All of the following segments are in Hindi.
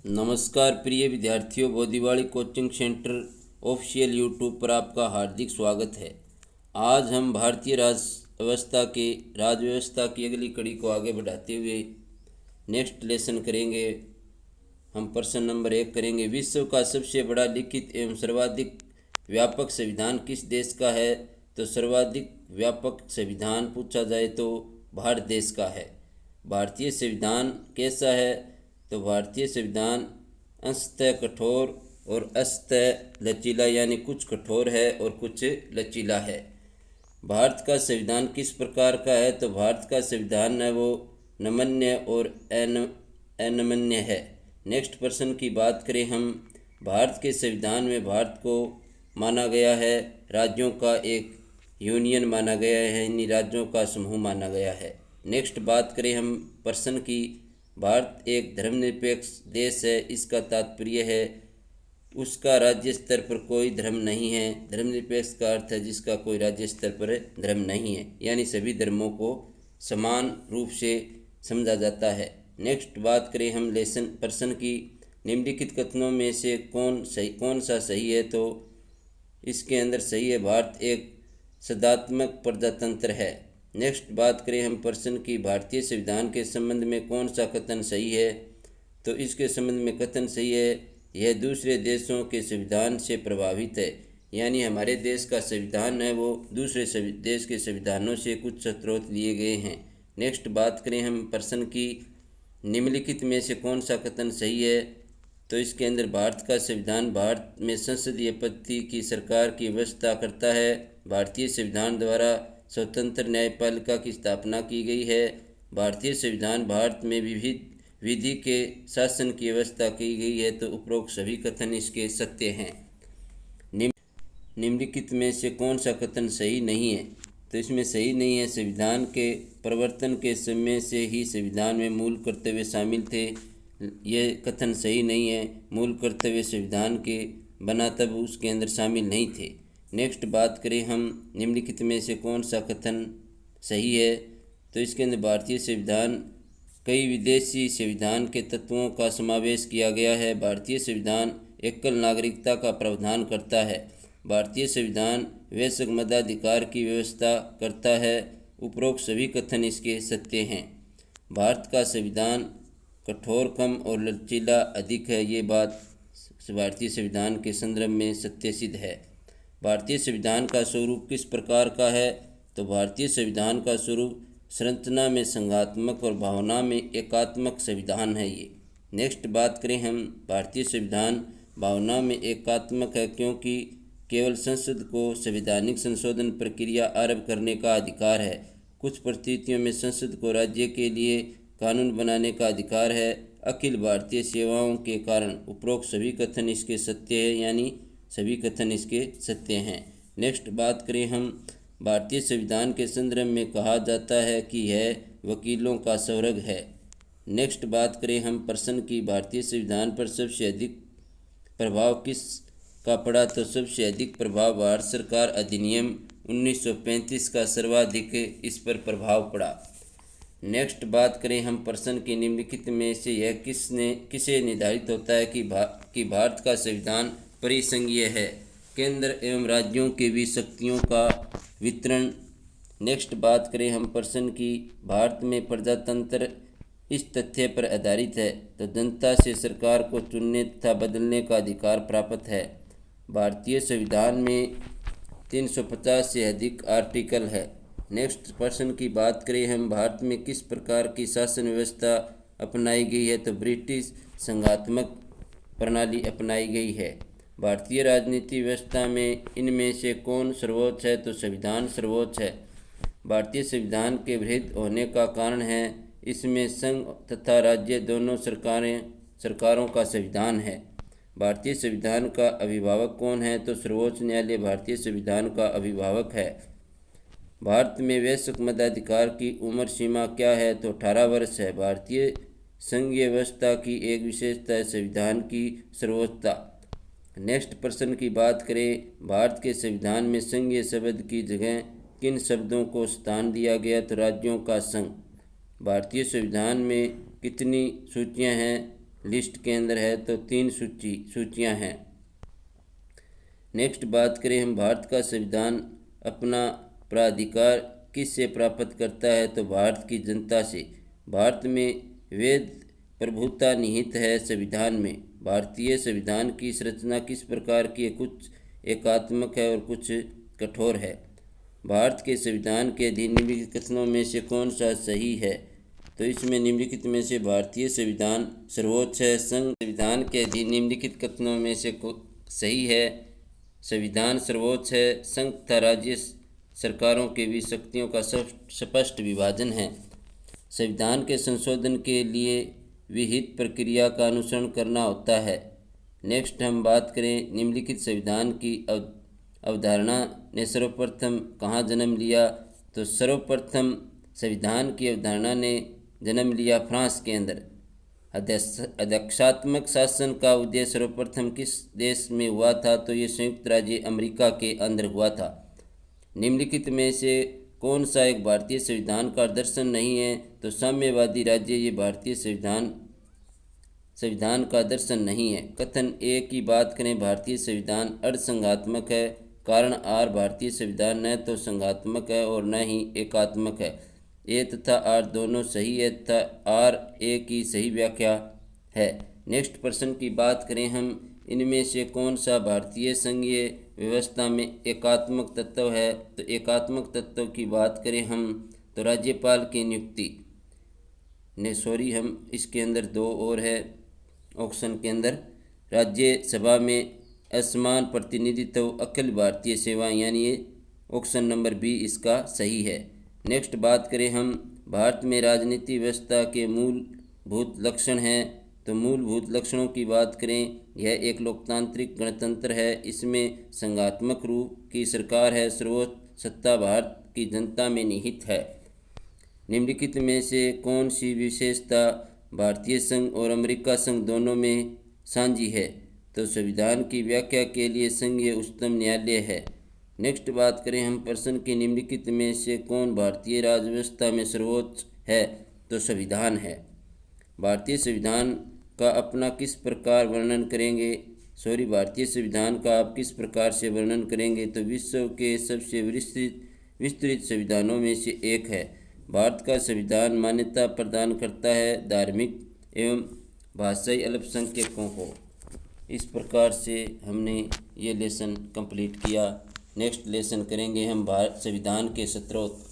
नमस्कार प्रिय विद्यार्थियों, बोधीवाड़ी कोचिंग सेंटर ऑफिशियल यूट्यूब पर आपका हार्दिक स्वागत है। आज हम भारतीय राज व्यवस्था की अगली कड़ी को आगे बढ़ाते हुए नेक्स्ट लेसन करेंगे। हम प्रश्न नंबर 1 करेंगे। विश्व का सबसे बड़ा लिखित एवं सर्वाधिक व्यापक संविधान किस देश का है? तो सर्वाधिक व्यापक संविधान पूछा जाए तो भारत देश का है। भारतीय संविधान कैसा है? तो भारतीय संविधान अंशतः कठोर और अंशतः लचीला, यानी कुछ कठोर है और कुछ लचीला है। भारत का संविधान किस प्रकार का है? तो भारत का संविधान है वो नमनीय और अनमन्य है। नेक्स्ट प्रश्न की बात करें हम। भारत के संविधान में भारत को माना गया है राज्यों का एक यूनियन माना गया है, यानी राज्यों का समूह माना गया है। नेक्स्ट बात करें हम प्रश्न की। भारत एक धर्मनिरपेक्ष देश है, इसका तात्पर्य है उसका राज्य स्तर पर कोई धर्म नहीं है। धर्मनिरपेक्ष का अर्थ है जिसका कोई राज्य स्तर पर धर्म नहीं है, यानी सभी धर्मों को समान रूप से समझा जाता है। नेक्स्ट बात करें हम लेसन प्रश्न की। निम्नलिखित कथनों में से कौन सा सही है? तो इसके अंदर सही है भारत एक सदात्मक प्रजातंत्र है। नेक्स्ट बात करें हम प्रश्न की। भारतीय संविधान के संबंध में कौन सा कथन सही है? तो इसके संबंध में कथन सही है यह दूसरे देशों के संविधान से प्रभावित है, यानी हमारे देश का संविधान है वो दूसरे देश के संविधानों से कुछ स्रोत लिए गए हैं। नेक्स्ट बात करें हम प्रश्न की। निम्नलिखित में से कौन सा कथन सही है? तो इसके अंदर भारत का संविधान भारत में संसदीय पद्धति की सरकार की व्यवस्था करता है। भारतीय संविधान द्वारा स्वतंत्र न्यायपालिका की स्थापना की गई है। भारतीय संविधान भारत में विविध विधि के शासन की व्यवस्था की गई है। तो उपरोक्त सभी कथन इसके सत्य हैं। निम्नलिखित में से कौन सा कथन सही नहीं है? तो इसमें सही नहीं है संविधान के प्रवर्तन के समय से ही संविधान में मूल कर्तव्य शामिल थे। ये कथन सही नहीं है। मूल कर्तव्य संविधान के बना तब उसके अंदर शामिल नहीं थे। नेक्स्ट बात करें हम। निम्नलिखित में से कौन सा कथन सही है? तो इसके अंदर भारतीय संविधान कई विदेशी संविधान के तत्वों का समावेश किया गया है। भारतीय संविधान एकल नागरिकता का प्रावधान करता है। भारतीय संविधान वैश्विक मताधिकार की व्यवस्था करता है। उपरोक्त सभी कथन इसके सत्य हैं। भारत का संविधान कठोर कम और लचीला अधिक है, ये बात भारतीय संविधान के संदर्भ में सत्य सिद्ध है। भारतीय संविधान का स्वरूप किस प्रकार का है? तो भारतीय संविधान का स्वरूप संरचना में संघात्मक और भावना में एकात्मक संविधान है ये। नेक्स्ट बात करें हम। भारतीय संविधान भावना में एकात्मक है क्योंकि केवल संसद को संवैधानिक संशोधन प्रक्रिया आरंभ करने का अधिकार है। कुछ परिस्थितियों में संसद को राज्य के लिए कानून बनाने का अधिकार है। अखिल भारतीय सेवाओं के कारण उपरोक्त सभी कथन इसके सत्य है, यानी सभी कथन इसके सत्य हैं। नेक्स्ट बात करें हम। भारतीय संविधान के संदर्भ में कहा जाता है कि यह वकीलों का स्वर्ग है। नेक्स्ट बात करें हम प्रश्न की। भारतीय संविधान पर सबसे अधिक प्रभाव किस का पड़ा? तो सबसे अधिक प्रभाव भारत सरकार अधिनियम 1935 का सर्वाधिक इस पर प्रभाव पड़ा। नेक्स्ट बात करें हम प्रश्न की। निम्नलिखित में से यह किसे निर्धारित होता है कि भारत का संविधान परिसंघीय है? केंद्र एवं राज्यों के बीच शक्तियों का वितरण। नेक्स्ट बात करें हम प्रश्न की। भारत में प्रजातंत्र इस तथ्य पर आधारित है तो जनता से सरकार को चुनने तथा बदलने का अधिकार प्राप्त है। भारतीय संविधान में 350 से अधिक आर्टिकल है। नेक्स्ट प्रश्न की बात करें हम। भारत में किस प्रकार की शासन व्यवस्था अपनाई गई है? तो ब्रिटिश संघात्मक प्रणाली अपनाई गई है। भारतीय राजनीति व्यवस्था में इनमें से कौन सर्वोच्च है? तो संविधान सर्वोच्च है। भारतीय संविधान के वृहद होने का कारण है इसमें संघ तथा राज्य दोनों सरकारों का संविधान है। भारतीय संविधान का अभिभावक कौन है? तो सर्वोच्च न्यायालय भारतीय संविधान का अभिभावक है। भारत में वयस्क मताधिकार की उम्र सीमा क्या है? तो 18 वर्ष है। भारतीय संघीय व्यवस्था की एक विशेषता है संविधान की सर्वोच्चता। नेक्स्ट प्रश्न की बात करें। भारत के संविधान में संघीय शब्द की जगह किन शब्दों को स्थान दिया गया? तो राज्यों का संघ। भारतीय संविधान में कितनी सूचियां हैं? लिस्ट के अंदर है, तो 3 सूचियाँ हैं। नेक्स्ट बात करें हम, भारत का संविधान अपना प्राधिकार किससे प्राप्त करता है, तो भारत की जनता से। भारत में वेद प्रभुता निहित है संविधान में। भारतीय संविधान की संरचना किस प्रकार की है, कुछ एकात्मक है और कुछ कठोर है। भारत के संविधान के अधीन निम्नलिखित कथनों में से कौन सा सही है, तो इसमें निम्नलिखित में से भारतीय संविधान सर्वोच्च है। संविधान के अधीन निम्नलिखित कथनों में से सही है, संविधान सर्वोच्च है। संघ तथा राज्य सरकारों के बीच शक्तियों का स्पष्ट विभाजन है। संविधान के संशोधन के लिए विहित प्रक्रिया का अनुसरण करना होता है। नेक्स्ट हम बात करें, निम्नलिखित संविधान की अवधारणा ने सर्वप्रथम कहाँ जन्म लिया, तो सर्वप्रथम संविधान की अवधारणा ने जन्म लिया फ्रांस के अंदर। अध्यक्षात्मक शासन का उद्देश्य सर्वप्रथम किस देश में हुआ था, तो ये संयुक्त राज्य अमेरिका के अंदर हुआ था। निम्नलिखित में से कौन सा एक भारतीय संविधान का दर्शन नहीं है, तो साम्यवादी राज्य ये भारतीय संविधान का दर्शन नहीं है। कथन ए की बात करें, भारतीय संविधान अर्धसंघात्मक है। कारण आर, भारतीय संविधान न तो संघात्मक है और न ही एकात्मक है। ए तथा आर दोनों सही है तथा आर ए की सही व्याख्या है। नेक्स्ट प्रश्न की बात करें हम, इनमें से कौन सा भारतीय संघीय व्यवस्था में एकात्मक तत्व है, तो एकात्मक तत्व की बात करें हम, तो राज्यपाल की नियुक्ति हम इसके अंदर 2 और है ऑप्शन के अंदर। राज्यसभा में असमान प्रतिनिधित्व, अखिल भारतीय सेवाएं, यानी ये ऑप्शन नंबर बी इसका सही है। नेक्स्ट बात करें हम, भारत में राजनीति व्यवस्था के मूलभूत लक्षण हैं, तो मूलभूत लक्षणों की बात करें, यह एक लोकतांत्रिक गणतंत्र है। इसमें संघात्मक रूप की सरकार है। सर्वोच्च सत्ता भारत की जनता में निहित है। निम्नलिखित में से कौन सी विशेषता भारतीय संघ और अमेरिका संघ दोनों में साझी है, तो संविधान की व्याख्या के लिए संघीय उच्चतम न्यायालय है। नेक्स्ट बात करें हम, प्रश्न के निम्नलिखित में से कौन भारतीय राज्य व्यवस्था में सर्वोच्च है, तो संविधान है। भारतीय संविधान का अपना किस प्रकार वर्णन करेंगे, भारतीय संविधान का आप किस प्रकार से वर्णन करेंगे, तो विश्व के सबसे विस्तृत संविधानों में से एक है। भारत का संविधान मान्यता प्रदान करता है धार्मिक एवं भाषाई अल्पसंख्यकों को। इस प्रकार से हमने ये लेसन कंप्लीट किया। नेक्स्ट लेसन करेंगे हम संविधान के स्रोत।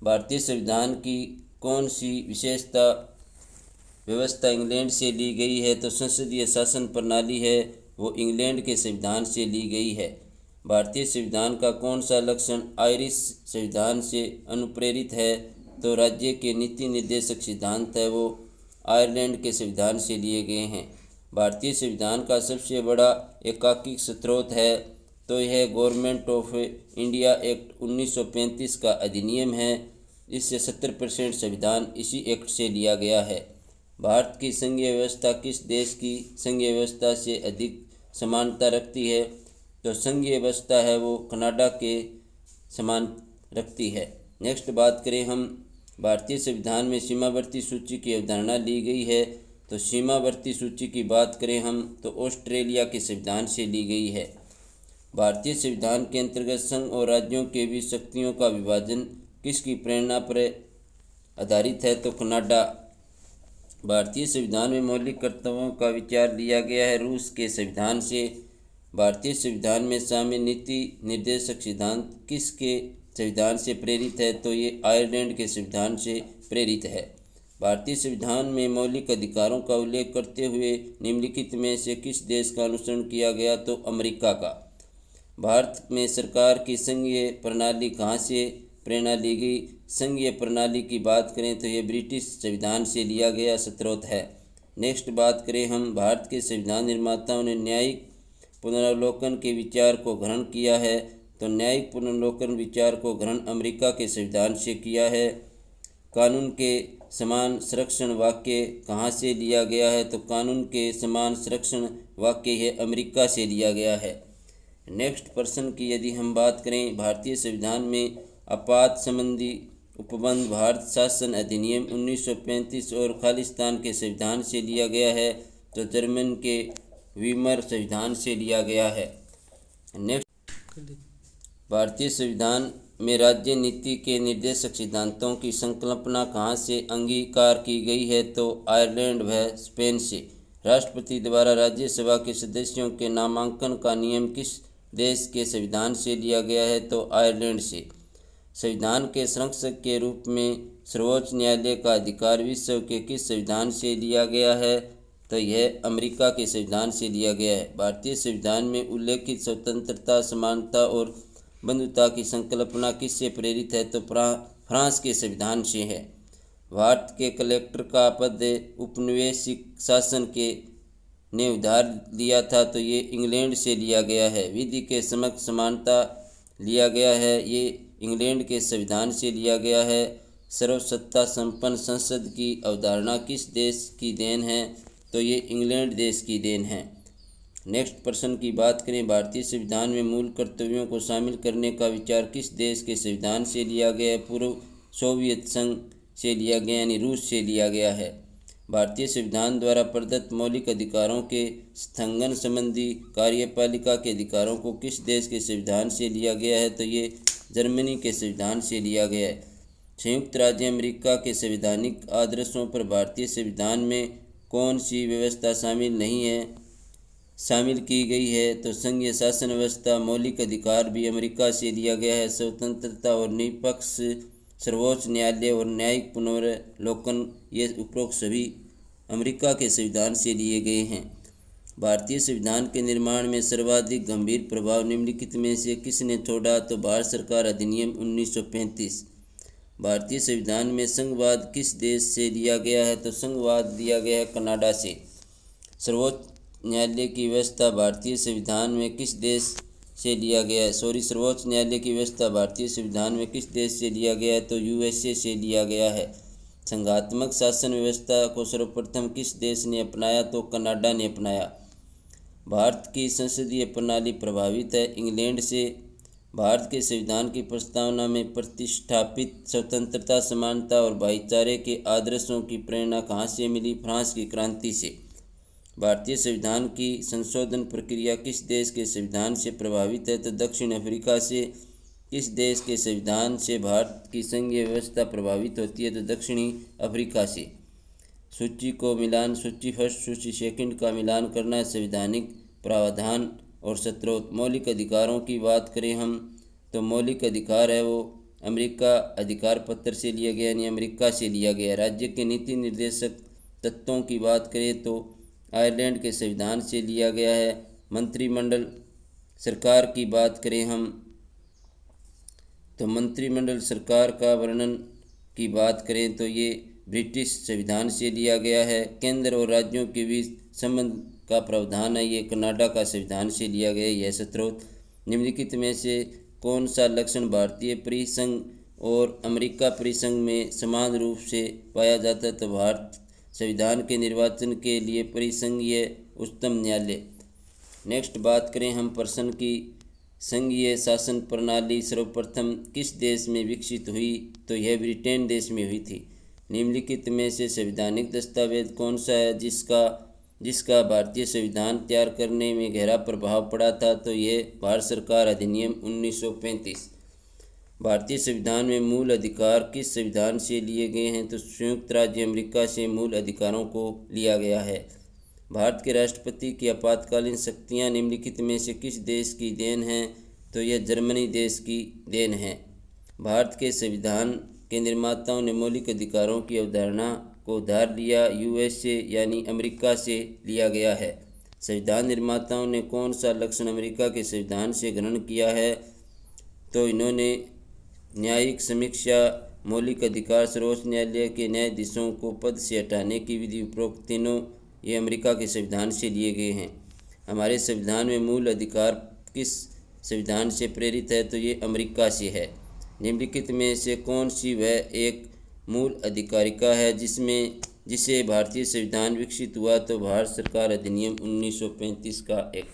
भारतीय संविधान की कौन सी विशेषता व्यवस्था इंग्लैंड से ली गई है, तो संसदीय शासन प्रणाली है वो इंग्लैंड के संविधान से ली गई है। भारतीय संविधान का कौन सा लक्षण आयरिश संविधान से अनुप्रेरित है, तो राज्य के नीति निर्देशक सिद्धांत है वो आयरलैंड के संविधान से लिए गए हैं। भारतीय संविधान का सबसे बड़ा एकांकिक स्रोत है, तो यह गवर्नमेंट ऑफ इंडिया एक्ट 1935 का अधिनियम है। इससे 70% संविधान इसी एक्ट से लिया गया है। भारत की संघीय व्यवस्था किस देश की संघीय व्यवस्था से अधिक समानता रखती है, तो संघीय व्यवस्था है वो कनाडा के समान रखती है। नेक्स्ट बात करें हम, भारतीय संविधान में सीमावर्ती सूची की अवधारणा ली गई है, तो सीमावर्ती सूची की बात करें हम, तो ऑस्ट्रेलिया के संविधान से ली गई है। भारतीय संविधान के अंतर्गत संघ और राज्यों के बीच शक्तियों का विभाजन किसकी प्रेरणा पर आधारित है, तो कनाडा। भारतीय संविधान में मौलिक कर्तव्यों का विचार लिया गया है रूस के संविधान से। भारतीय संविधान में शामिल नीति निर्देशक सिद्धांत किसके संविधान से प्रेरित है, तो ये आयरलैंड के संविधान से प्रेरित है। भारतीय संविधान में मौलिक अधिकारों का उल्लेख करते हुए निम्नलिखित में से किस देश का अनुसरण किया गया, तो अमेरिका का। भारत में सरकार की संघीय प्रणाली कहाँ से प्रेरणा ली गई, संघीय प्रणाली की बात करें तो ये ब्रिटिश संविधान से लिया गया स्रोत है। नेक्स्ट बात करें हम, भारत के संविधान निर्माताओं ने न्यायिक पुनरावलोकन के विचार को ग्रहण किया है, तो न्यायिक पुनरावलोकन विचार को ग्रहण अमेरिका के संविधान से किया है। कानून के समान संरक्षण वाक्य कहाँ से लिया गया है, तो कानून के समान संरक्षण वाक्य है अमेरिका से लिया गया है। नेक्स्ट प्रश्न की यदि हम बात करें, भारतीय संविधान में आपात संबंधी उपबंध भारत शासन अधिनियम 1935 और खालिस्तान के संविधान से लिया गया है, तो जर्मन के वीमर संविधान से लिया गया है। नेक्स्ट, भारतीय संविधान में राज्य नीति के निर्देशक सिद्धांतों की संकल्पना कहाँ से अंगीकार की गई है? तो आयरलैंड व स्पेन से। राष्ट्रपति द्वारा राज्यसभा के सदस्यों के नामांकन का नियम किस देश के संविधान से लिया गया है? तो आयरलैंड से। संविधान के संरक्षक के रूप में सर्वोच्च न्यायालय का अधिकार विश्व के किस संविधान से लिया गया है? तो यह अमेरिका के संविधान से लिया गया है। भारतीय संविधान में उल्लेखित स्वतंत्रता, समानता और बंधुता की संकल्पना किससे प्रेरित है? तो फ्रांस के संविधान से है। भारत के कलेक्टर का पद औपनिवेशिक शासन के ने उधार लिया था, तो ये इंग्लैंड से लिया गया है। विधि के समक्ष समानता लिया गया है, ये इंग्लैंड के संविधान से लिया गया है। सर्वसत्ता संपन्न संसद की अवधारणा किस देश की देन है? तो ये इंग्लैंड देश की देन है। नेक्स्ट प्रश्न की बात करें, भारतीय संविधान में मूल कर्तव्यों को शामिल करने का विचार किस देश के संविधान से लिया गया है? पूर्व सोवियत संघ से लिया गया, यानी रूस से लिया गया है। भारतीय संविधान द्वारा प्रदत्त मौलिक अधिकारों के स्थगन संबंधी कार्यपालिका के अधिकारों को किस देश के संविधान से लिया गया है? तो ये जर्मनी के संविधान से लिया गया है। संयुक्त राज्य अमेरिका के संवैधानिक आदर्शों पर भारतीय संविधान में कौन सी व्यवस्था शामिल की गई है? तो संघीय शासन व्यवस्था। मौलिक अधिकार भी अमेरिका से लिया गया है। स्वतंत्रता और निष्पक्ष सर्वोच्च न्यायालय और न्यायिक पुनर्विलोकन, ये उपरोक्त सभी अमेरिका के संविधान से लिए गए हैं। भारतीय संविधान के निर्माण में सर्वाधिक गंभीर प्रभाव निम्नलिखित में से किसने छोड़ा? तो भारत सरकार अधिनियम 1935। भारतीय संविधान में संघवाद किस देश से लिया गया है? तो संघवाद लिया गया है कनाडा से। सर्वोच्च न्यायालय की व्यवस्था भारतीय संविधान में किस देश से लिया गया है? सर्वोच्च न्यायालय की व्यवस्था भारतीय संविधान में किस देश से लिया गया है? तो यूएसए से लिया गया है। संघात्मक शासन व्यवस्था को सर्वप्रथम किस देश ने अपनाया? तो कनाडा ने अपनाया। भारत की संसदीय प्रणाली प्रभावित है इंग्लैंड से। भारत के संविधान की प्रस्तावना में प्रतिष्ठापित स्वतंत्रता, समानता और भाईचारे के आदर्शों की प्रेरणा कहाँ से मिली? फ्रांस की क्रांति से। भारतीय संविधान की संशोधन प्रक्रिया किस देश के संविधान से प्रभावित है? तो दक्षिण अफ्रीका से। किस देश के संविधान से भारत की संघीय व्यवस्था प्रभावित होती है? तो दक्षिणी अफ्रीका से। सूची को मिलान, सूची फर्स्ट सूची सेकंड का मिलान करना, संवैधानिक प्रावधान और स्रोत। मौलिक अधिकारों की बात करें हम, तो मौलिक अधिकार है वो अमेरिका अधिकार पत्र से लिया गया, यानी अमेरिका से लिया गया। राज्य के नीति निर्देशक तत्वों की बात करें तो आयरलैंड के संविधान से लिया गया है। मंत्रिमंडल सरकार की बात करें हम, तो मंत्रिमंडल सरकार का वर्णन की बात करें तो ये ब्रिटिश संविधान से लिया गया है। केंद्र और राज्यों के बीच संबंध का प्रावधान है, ये कनाडा का संविधान से लिया गया। यह स्रोत। निम्नलिखित में से कौन सा लक्षण भारतीय परिसंघ और अमेरिका परिसंघ में समान रूप से पाया जाता है? तो भारत संविधान के निर्वाचन के लिए परिसंघीय उच्चतम न्यायालय। नेक्स्ट बात करें हम प्रश्न की, संघीय शासन प्रणाली सर्वप्रथम किस देश में विकसित हुई? तो यह ब्रिटेन देश में हुई थी। निम्नलिखित में से संवैधानिक दस्तावेज कौन सा है जिसका भारतीय संविधान तैयार करने में गहरा प्रभाव पड़ा था? तो यह भारत सरकार अधिनियम 1935। भारतीय संविधान में मूल अधिकार किस संविधान से लिए गए हैं? तो संयुक्त राज्य अमेरिका से मूल अधिकारों को लिया गया है। भारत के राष्ट्रपति की आपातकालीन शक्तियाँ निम्नलिखित में से किस देश की देन हैं? तो यह जर्मनी देश की देन है। भारत के संविधान के निर्माताओं ने मौलिक अधिकारों की अवधारणा को उधार लिया, यूएसए यानी अमेरिका से लिया गया है। संविधान निर्माताओं ने कौन सा लक्षण अमेरिका के संविधान से ग्रहण किया है? तो इन्होंने न्यायिक समीक्षा, मौलिक अधिकार, सर्वोच्च न्यायालय के न्यायाधीशों को पद से हटाने की विधि, उपरोक्त तीनों ये अमेरिका के संविधान से लिए गए हैं। हमारे संविधान में मूल अधिकार किस संविधान से प्रेरित है? तो ये अमेरिका से है। निम्नलिखित में से कौन सी वह एक मूल अधिकारिका है जिसे भारतीय संविधान विकसित हुआ? तो भारत सरकार अधिनियम 1935 का एक